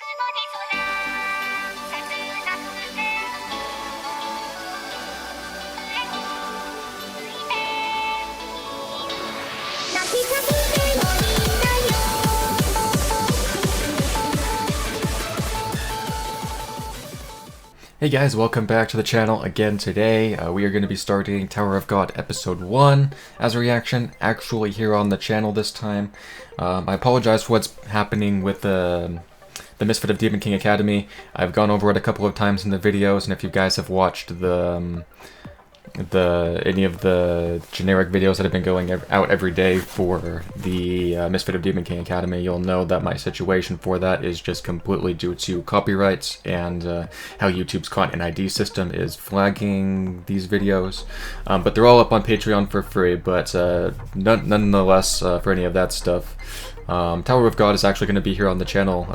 Hey guys, welcome back to the channel again today. We are going to be starting Tower of God Episode 1 as a reaction, actually here on the channel this time. I apologize for what's happening with the Misfit of Demon King Academy. I've gone over it a couple of times in the videos, and if you guys have watched any of the generic videos that have been going out every day for the Misfit of Demon King Academy, you'll know that my situation for that is just completely due to copyrights and how YouTube's content ID system is flagging these videos. But they're all up on Patreon for free, but nonetheless, for any of that stuff, Tower of God is actually going to be here on the channel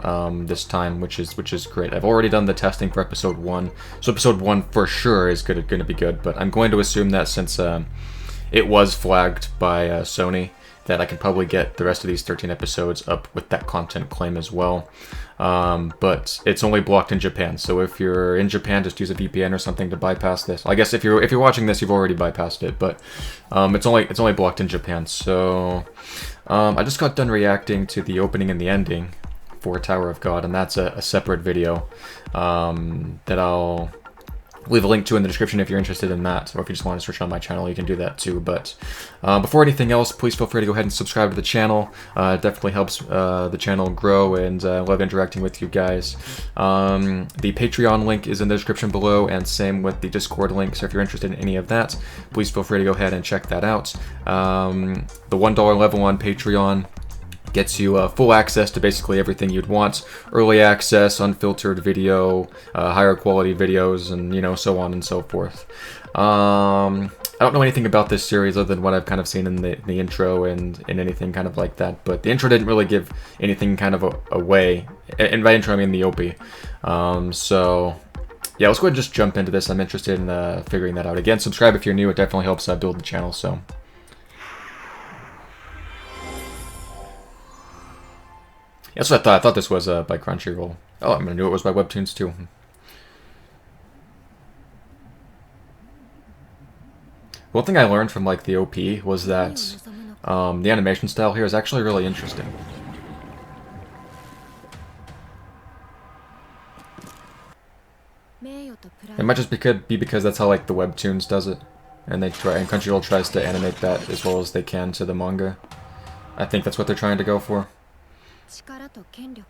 this time, which is great. I've already done the testing for episode 1, so episode 1 for sure is going to be good, but I'm going to assume that since it was flagged by Sony, that I can probably get the rest of these 13 episodes up with that content claim as well. But it's only blocked in Japan, so if you're in Japan, just use a VPN or something to bypass this. I guess if you're watching this, you've already bypassed it, but it's only blocked in Japan. So I just got done reacting to the opening and the ending for Tower of God, and that's a separate video that I'll leave a link to in the description if you're interested in that, or if you just want to search on my channel, you can do that too. But before anything else, please feel free to go ahead and subscribe to the channel. It definitely helps the channel grow, and I love interacting with you guys. The Patreon link is in the description below, and same with the Discord link, so if you're interested in any of that, please feel free to go ahead and check that out. The $1 level on Patreon gets you full access to basically everything you'd want. Early access, unfiltered video, higher quality videos, and so on and so forth. I don't know anything about this series other than what I've kind of seen in the intro and anything kind of like that, but the intro didn't really give anything kind of away, and by intro I mean the OP. So yeah, let's go ahead and just jump into this. I'm interested in figuring that out. Again, subscribe if you're new, it definitely helps build the channel, so. That's what I thought. I thought this was by Crunchyroll. Oh, I knew it was by Webtoons too. One thing I learned from like the OP was that the animation style here is actually really interesting. It might just be because that's how like the Webtoons does it, and Crunchyroll tries to animate that as well as they can to the manga. I think that's what they're trying to go for. 力と権力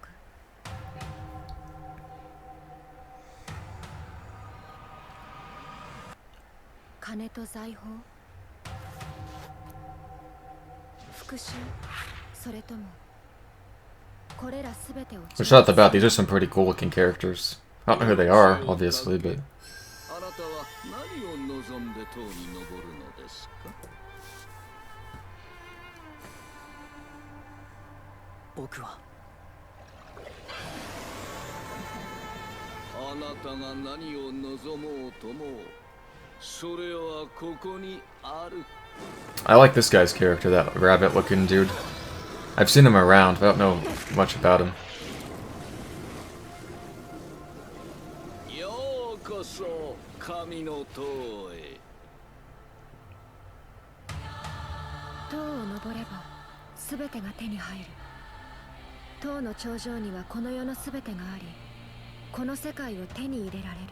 金と財宝復讐それともこれらすべてを Which not that bad. These are some pretty cool looking characters. I don't know who they are, obviously, but あなたは何を望んで塔に登るのですか僕はあなたが何を望もうともそれはここにある I like this guy's character, that rabbit looking dude. I've seen him around, but I don't know much about him. ようこそ神の塔へ塔を登ればすべてが手に入る塔の頂上にはこの世のすべてがありこの世界を手に入れられる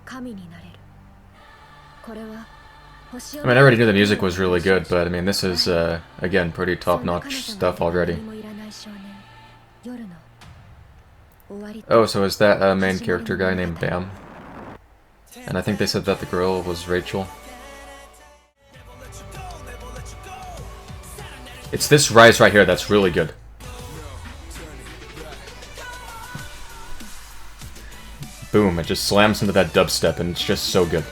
神になれるこれは I mean, I already knew the music was really good, but I mean, this is, again, pretty top-notch stuff already. Oh, so is that a main character guy named Bam? And I think they said that the girl was Rachel. It's this rise right here that's really good. Boom, it just slams into that dubstep and it's just so good.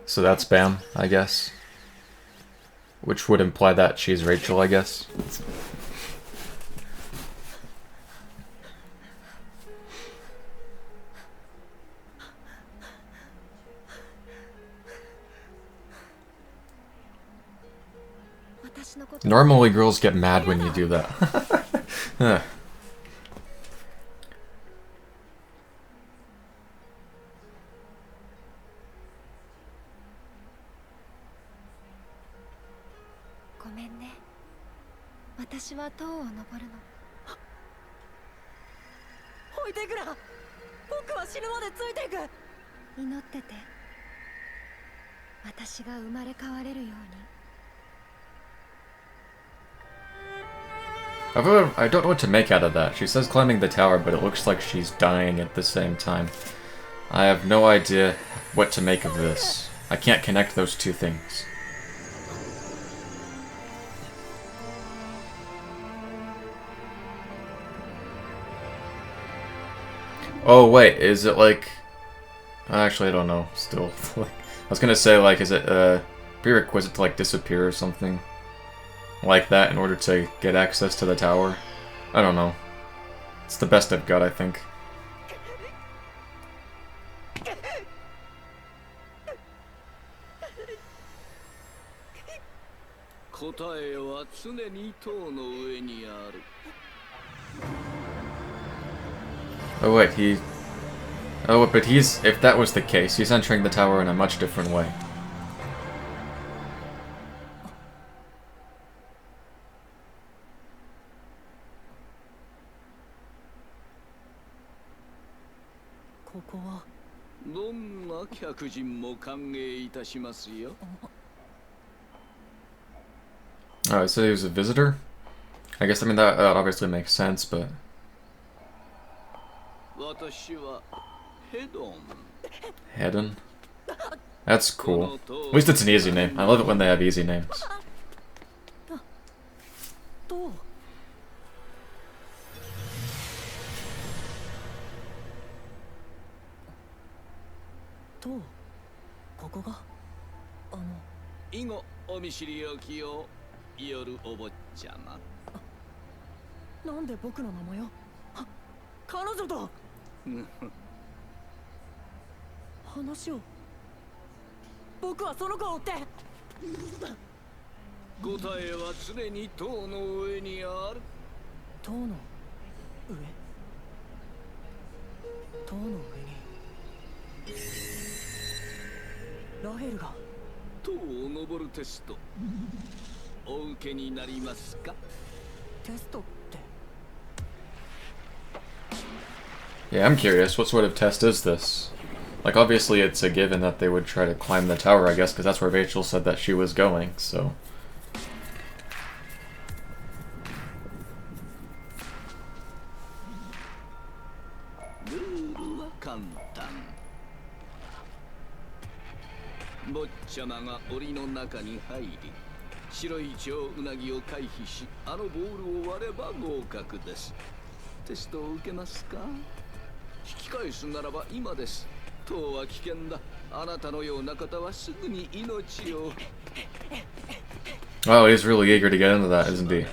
So that's Bam, I guess. Which would imply that she's Rachel, I guess. Normally girls get mad when you do that. Huh. ごめんね。私は塔を登るの。置いていくな。僕は死ぬまでついていく。祈ってて。私が生まれ変われるように。 I don't know what to make out of that. She says climbing the tower, but it looks like she's dying at the same time. I have no idea what to make of this. I can't connect those two things. Oh wait, is it like... Actually, I don't know, still. I was gonna say, like, is it a prerequisite to, like, disappear or something like that in order to get access to the tower? I don't know. It's the best I've got, I think. Oh wait, he... Oh, but he's... If that was the case, he's entering the tower in a much different way. Oh, so he was a visitor? I guess, I mean, that obviously makes sense, but... Hedon? That's cool. At least it's an easy name. I love it when they have easy names. Yeah, I'm curious. What sort of test is this? Like, obviously it's a given that they would try to climb the tower, I guess, because that's where Rachel said that she was going, so... Oh, he's really eager to get into that, isn't he?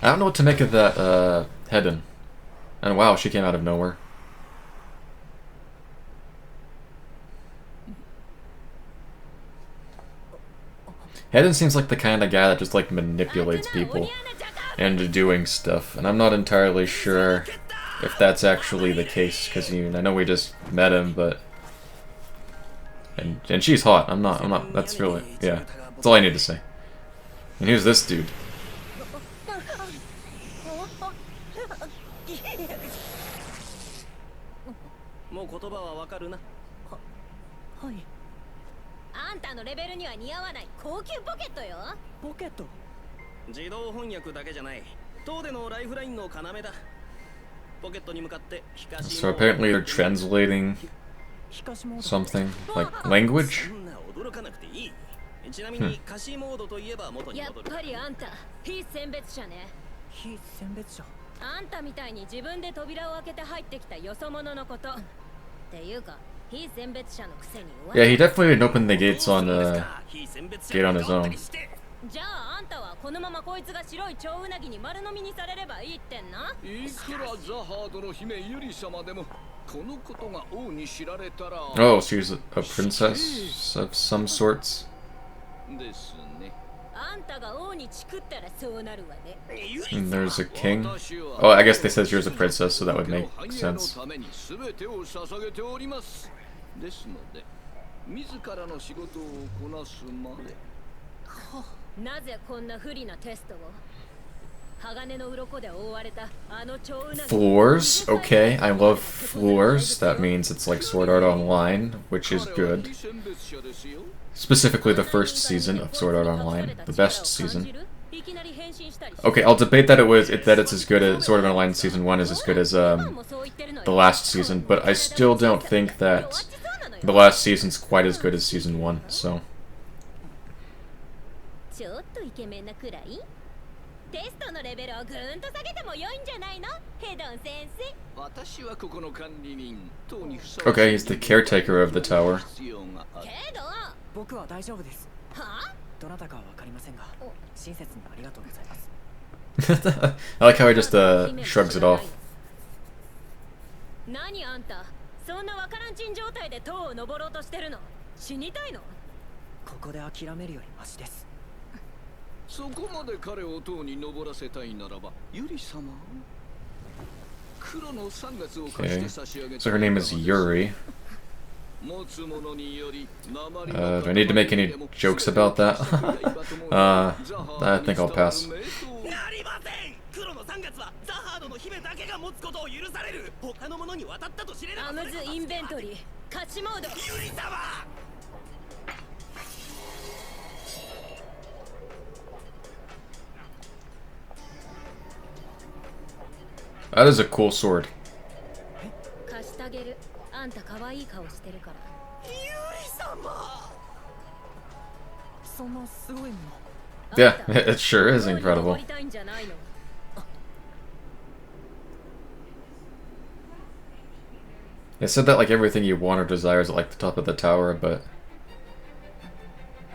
I don't know what to make of that, Hedon. And wow, she came out of nowhere. Hedon seems like the kind of guy that just, like, manipulates people into doing stuff, and I'm not entirely sure if that's actually the case, because I know we just met him, but... And she's hot. I'm not, that's really, yeah. That's all I need to say. And who's this dude? So apparently they're translating something, like language? Yeah, he definitely didn't open the gates on gate on his own. じゃああんたはこのままこいつが白い蝶うなぎに丸飲みにされればいいってんな。いくらザハードの姫ユリ様でもこのことが王に知られたら。Oh, she's a princess of some sorts. ですね。あんたが王にチクったらそうなるわね。 And there's a king. Oh, I guess they said she was a princess, so that would make sense. ですので、自らの仕事をこなすまで。なぜこんな不利なテストを。鋼の鱗で覆われたあの蝶うなぎ。 Floors, okay. I love floors. That means it's like Sword Art Online, which is good. Specifically the first season of Sword Art Online, the best season. Okay, I'll debate that it's as good as Sword Art Online Season 1 is as good as the last season, but I still don't think that the last season's quite as good as Season 1, so. ちょっとイケメンなくらい。テストのレベルをぐーんと下げても良いんじゃないの、ヘドン先生。私はここの管理人。Okay, he's the caretaker of the tower. けど僕は大丈夫です。は？どなたかはわかりませんが、親切にありがとうございます。I like how he just shrugs it off. 何あんた、そんなわからんちん状態で塔を登ろうとしてるの？死にたいの？ここで諦めるよりマシです。そこまで彼を塔に登らせたいならば、ユリ様。黒の3月を貸して差し上げ So her name is Yuri. 持つものにより Do I need to make any jokes about that? I think I'll pass. なりません。黒の3月はザハードの姫だけが持つことを許される。他の者に渡ったと知れなアムズインベントリー、勝ちモード。ユリ様。That is a cool sword. 貸してあげる。あんた可愛い顔してるから。ユリ様。そんなすごいもの。Yeah, it sure is incredible. They said that like everything you want or desire is at like the top of the tower, but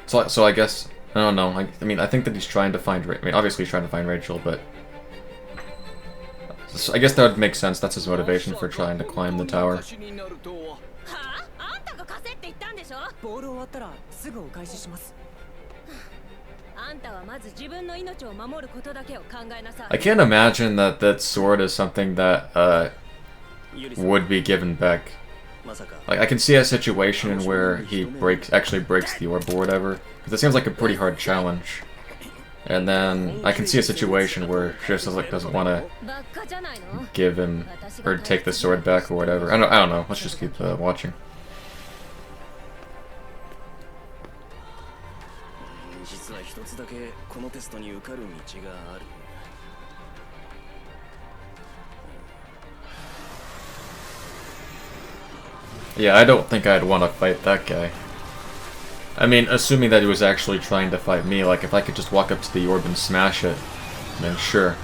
so I guess I don't know. I mean, I think that he's trying to find. I mean, obviously he's trying to find Rachel, but so I guess that would make sense. That's his motivation for trying to climb the tower. ボール終わったらすぐお返しします。 I can't imagine that that sword is something that would be given back. Like I can see a situation where he actually breaks the orb or whatever, because it seems like a pretty hard challenge. And then I can see a situation where she just like doesn't want to give him or take the sword back or whatever. I don't know. Let's just keep watching. Yeah, I don't think I'd want to fight that guy. I mean, assuming that he was actually trying to fight me, like if I could just walk up to the orb and smash it, then sure.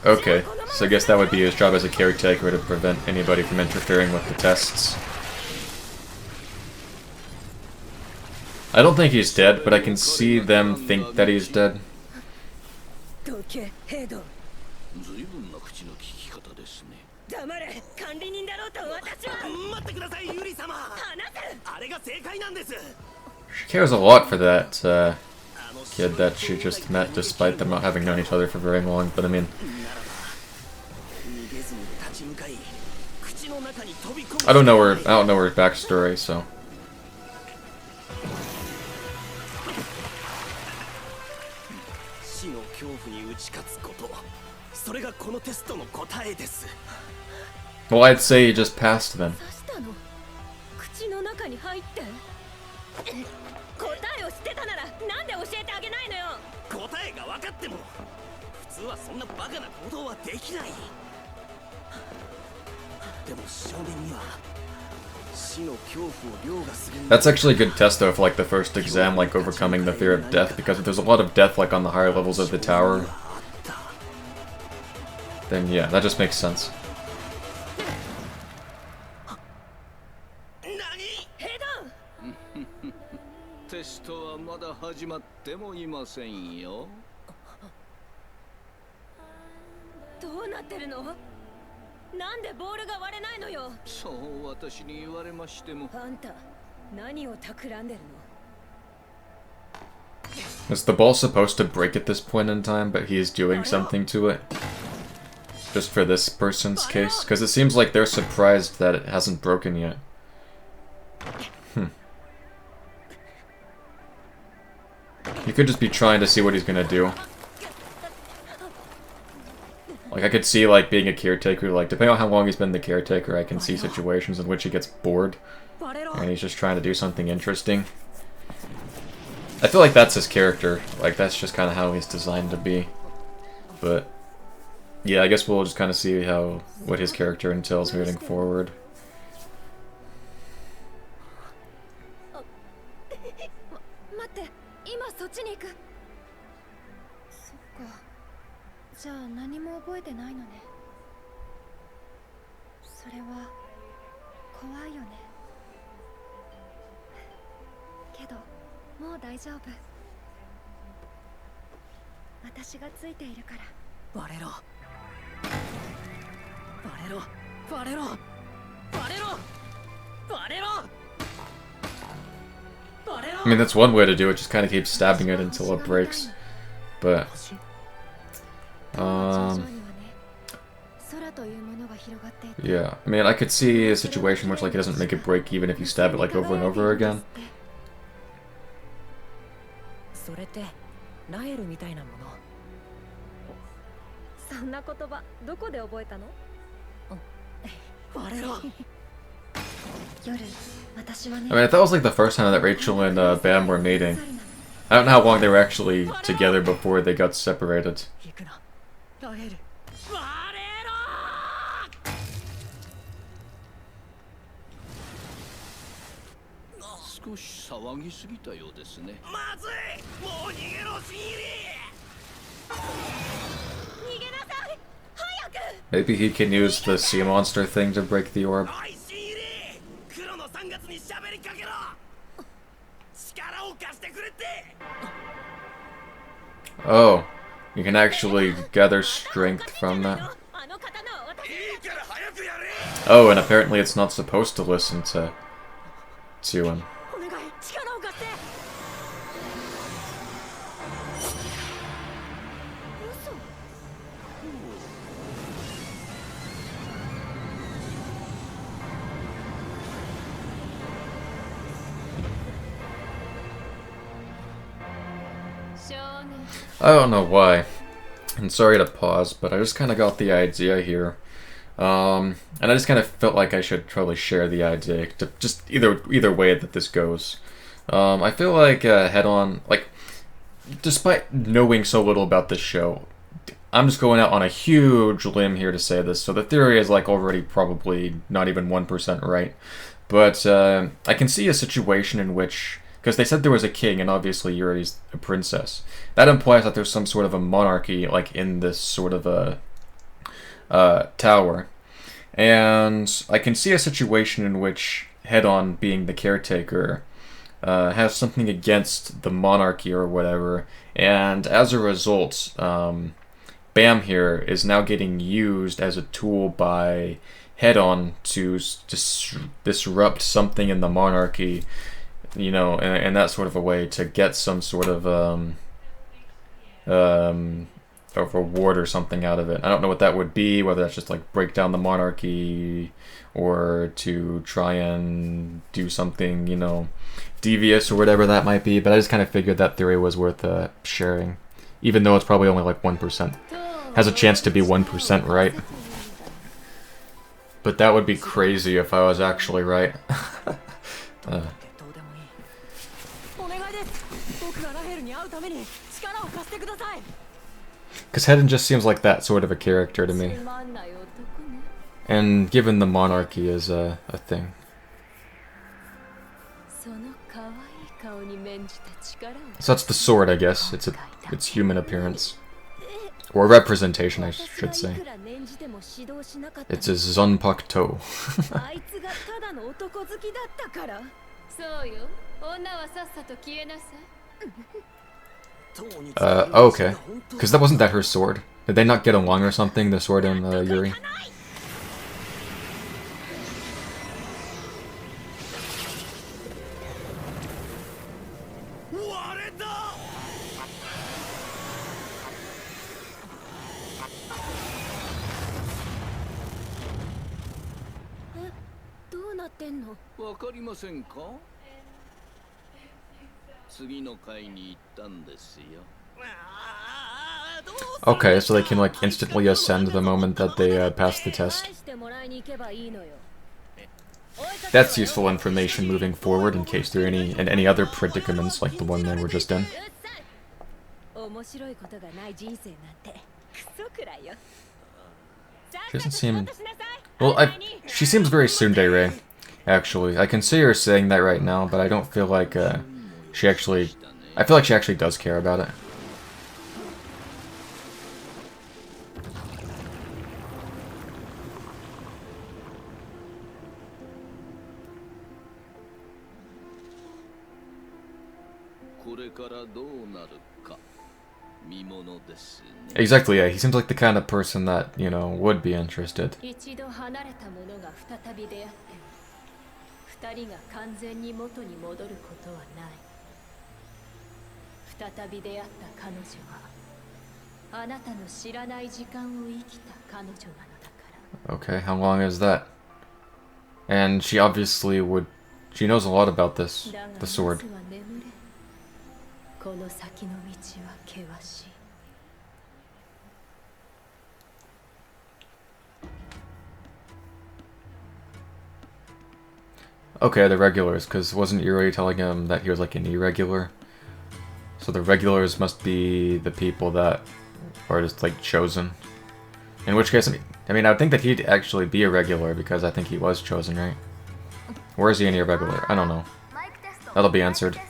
Okay, so I guess that would be his job as a caretaker to prevent anybody from interfering with the tests. I don't think he's dead, but I can see them think that he's dead. She cares a lot for that kid that she just met, despite them not having known each other for very long, but I mean... I don't know her backstory, so... Well, I'd say he just passed then. That's actually a good test though for like the first exam, like overcoming the fear of death, because if there's a lot of death like on the higher levels of the tower, then yeah, that just makes sense. テストはまだ始まってもいませんよ。どうなってるの？なんでボールが割れないのよ。そう私に言われましても。あんた何を企んでるの？ Is the ball supposed to break at this point in time, but he is doing something to it? Just for this person's case? Because it seems like they're surprised that it hasn't broken yet. He could just be trying to see what he's gonna do. Like, I could see, like, being a caretaker, like, depending on how long he's been the caretaker, I can see situations in which he gets bored, and he's just trying to do something interesting. I feel like that's his character. Like, that's just kind of how he's designed to be. But, yeah, I guess we'll just kind of see what his character entails moving forward. そっちに行く。そっか。じゃあ何も覚えてないのね。それは怖いよね。けどもう大丈夫。私がついているから。バレロ。バレロ。バレロ。バレロ。バレロ。 I mean, that's one way to do it, just kind of keep stabbing it until it breaks. But, yeah, I mean, I could see a situation which, like, it doesn't make it break even if you stab it, like, over and over again. I mean, if that was like the first time that Rachel and Bam were mating, I don't know how long they were actually together before they got separated. Maybe he can use the sea monster thing to break the orb. Oh, you can actually gather strength from that. Oh, and apparently it's not supposed to listen to him. I don't know why. And sorry to pause, but I just kind of got the idea here. And I just kind of felt like I should probably share the idea, to just either way that this goes. I feel like Head-On, like, despite knowing so little about this show, I'm just going out on a huge limb here to say this, so the theory is like already probably not even 1% right. But I can see a situation in which, because they said there was a king, and obviously Yuri's a princess. That implies that there's some sort of a monarchy, like, in this sort of a tower. And I can see a situation in which Head-On, being the caretaker, has something against the monarchy or whatever, and as a result, Bam here is now getting used as a tool by Head-On to disrupt something in the monarchy, you know, in that sort of a way, to get some sort of reward or something out of it. I don't know what that would be, whether that's just like break down the monarchy or to try and do something, you know, devious or whatever that might be, but I just kind of figured that theory was worth sharing, even though it's probably only like 1%. Has a chance to be 1% right. But that would be crazy if I was actually right. Because Hedon just seems like that sort of a character to me. And given the monarchy is a thing. So that's the sword, I guess. It's human appearance. Or representation, I should say. It's a Zonpakuto. Okay. Because wasn't that her sword? Did they not get along or something, the sword and Yuri? Okay, so they can like instantly ascend the moment that they pass the test. That's useful information moving forward in case there are any other predicaments like the one they were just in. She doesn't seem... Well, she seems very tsundere, actually. I can see her saying that right now, but I don't feel like she actually... I feel like she actually does care about it. Exactly, yeah. He seems like the kind of person that, you know, would be interested. Okay, how long is that? And she obviously would... She knows a lot about this, the sword. Okay, the regulars, because wasn't Yuri telling him that he was like an irregular? So the regulars must be the people that are just like chosen. In which case, I mean, I would think that he'd actually be a regular because I think he was chosen, right? Or is he an irregular? I don't know. That'll be answered.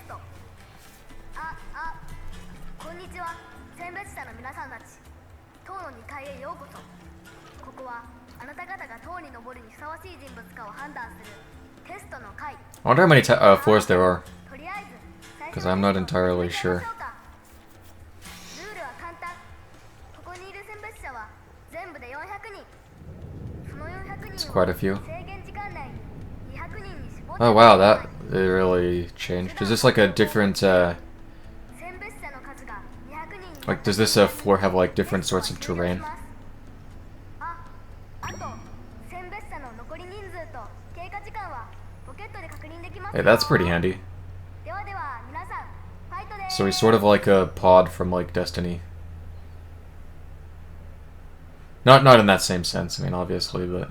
I wonder how many floors there are, because I'm not entirely sure. It's quite a few. Oh wow, that really changed. Is this like a different, like, does this floor have like different sorts of terrain? Hey, that's pretty handy. So he's sort of like a pod from like Destiny. Not in that same sense, I mean, obviously, but...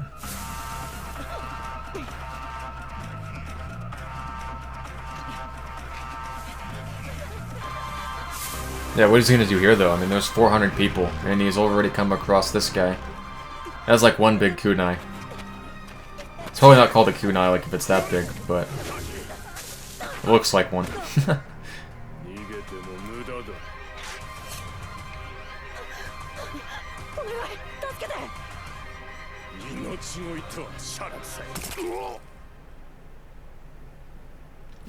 Yeah, what is he gonna do here, though? I mean, there's 400 people, and he's already come across this guy. That's like one big kunai. It's probably not called a kunai, like, if it's that big, but... It looks like one.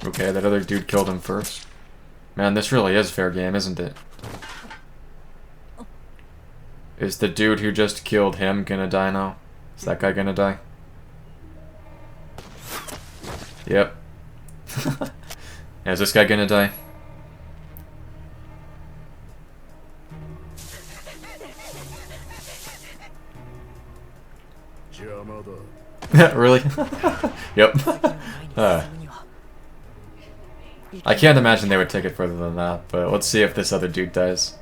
Okay, that other dude killed him first. Man, this really is fair game, isn't it? Is the dude who just killed him gonna die now? Is that guy gonna die? Yep. Yeah, is this guy gonna die? Really? Yep. I can't imagine they would take it further than that, but let's see if this other dude dies.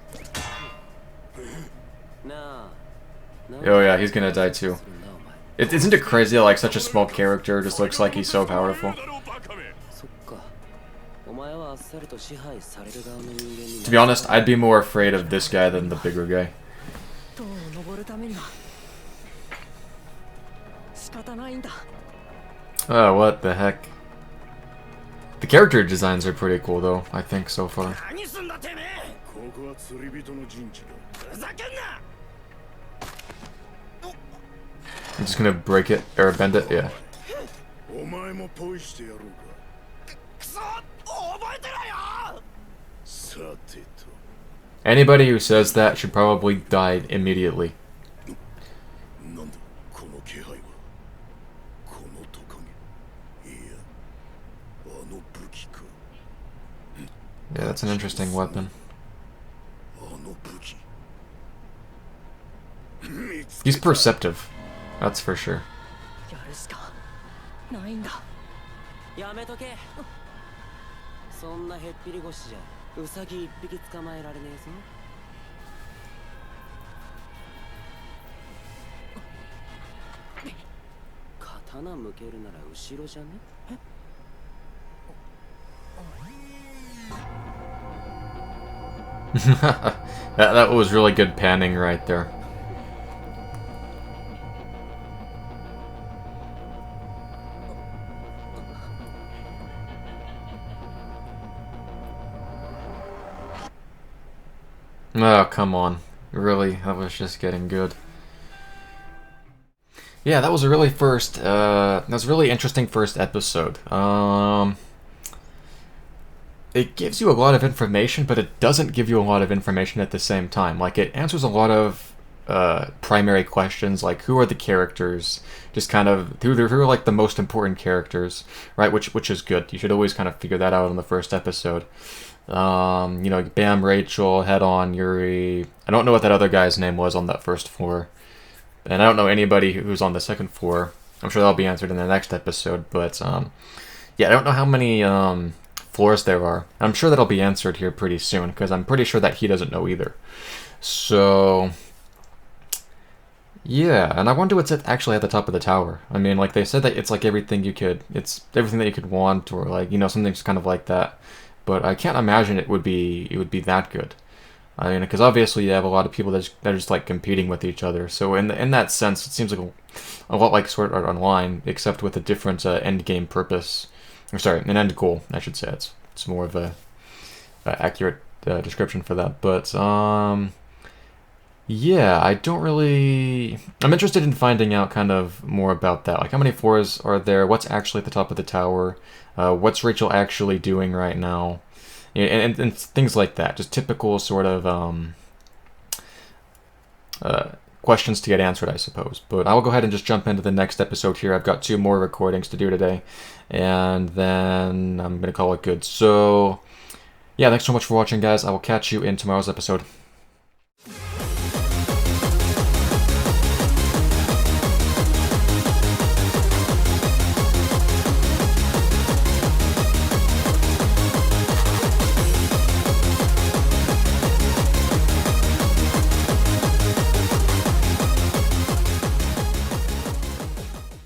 Oh yeah, he's gonna die too. Isn't it crazy how, like, such a small character just looks like he's so powerful? To be honest, I'd be more afraid of this guy than the bigger guy. Oh, what the heck? The character designs are pretty cool, though, I think, so far. 何すんだてめえここは釣り人の陣地だ。ふざけんな I'm just gonna break it, or bend it, yeah. お前もポイしてやろうか。くそ覚えてろよさてと。 Anybody who says that should probably die immediately. なんだこの気配は。このトカゲ。いや、あの武器か。 Yeah, that's an interesting weapon. あの武器。 He's perceptive, that's for sure. やるしかないんだ。やめとけ。そんなへっぴり腰じゃウサギ一匹捕まえられねえぞ。刀向けるなら後ろじゃね？ that was really good panning right there. Oh, come on. Really? That was just getting good. Yeah, that was a really that was a really interesting first episode. It gives you a lot of information, but it doesn't give you a lot of information at the same time. Like, it answers a lot of primary questions, like who are the characters, just kind of who are like the most important characters, right? Which is good. You should always kind of figure that out in the first episode. You know, Bam, Rachel, Head On, Yuri. I don't know what that other guy's name was on that first floor, and I don't know anybody who's on the second floor. I'm sure that'll be answered in the next episode. But yeah, I don't know how many floors there are. I'm sure that'll be answered here pretty soon, because I'm pretty sure that he doesn't know either. So yeah, and I wonder what's actually at the top of the tower. I mean, like, they said that it's like everything that you could want, or like, you know, something just kind of like that. But I can't imagine it would be that good. I mean, because obviously you have a lot of people that are just like competing with each other. So in that sense, it seems like a lot like Sword Art Online, except with a different end game purpose. Or sorry, an end goal, I should say. It's more of a accurate description for that. But yeah, I'm interested in finding out kind of more about that. Like, how many floors are there? What's actually at the top of the tower? What's Rachel actually doing right now? And things like that. Just typical sort of questions to get answered, I suppose. But I will go ahead and just jump into the next episode here. I've got 2 more recordings to do today, and then I'm going to call it good. So yeah, thanks so much for watching, guys. I will catch you in tomorrow's episode.